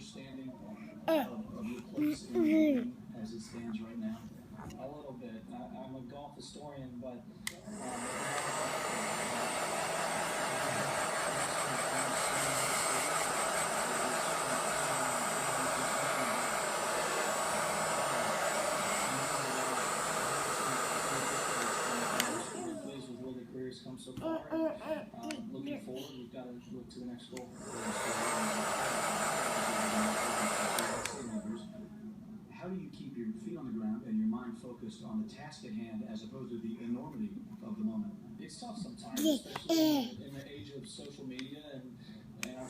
understanding of your place in the game as it stands right now? A little bit. I'm a golf historian, but come so far. Looking forward, we've got to look to the next goal. How do you keep your feet on the ground and your mind focused on the task at hand as opposed to the enormity of the moment? It's tough sometimes, especially in the age of social media and our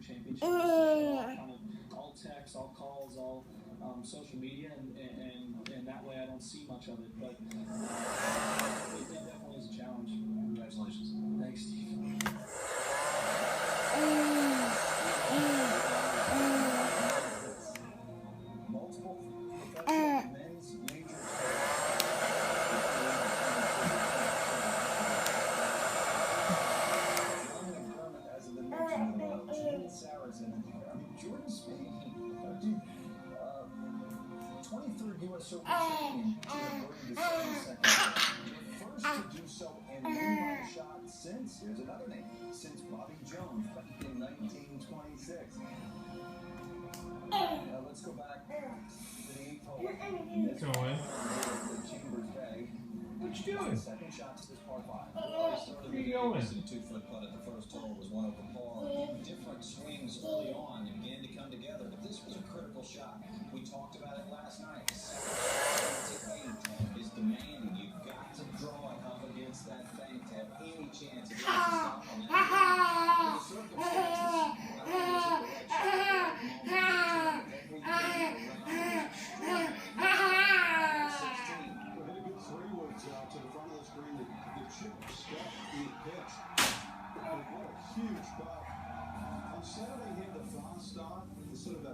championship. All texts, all calls, all social media, and that way I don't see much of it. But it definitely is a challenge. Congratulations. Thanks, Steve. Multiple professional men's major Jordan Speed, 23rd U.S. Open champion to the 72nd. The first to do so and win by a shot since, here's another name, since Bobby Jones back in 1926. Now let's go back to the 8th hole. Coen. Chambers Bay. What you doing? Second shot to this par 5. Where you going? The 2-foot putt at the first hole was one over par. Different swings early on and began to come together, but this was a critical shot. We talked about it last night. 7 to 8 is demanding. You've got to draw it up against that thing to have any chance of getting to stop on that. The circumstances, I think it was a to the front of the screen, the chip stuck in the pitch. What a huge buck. On Saturday, he had the frost start instead of that.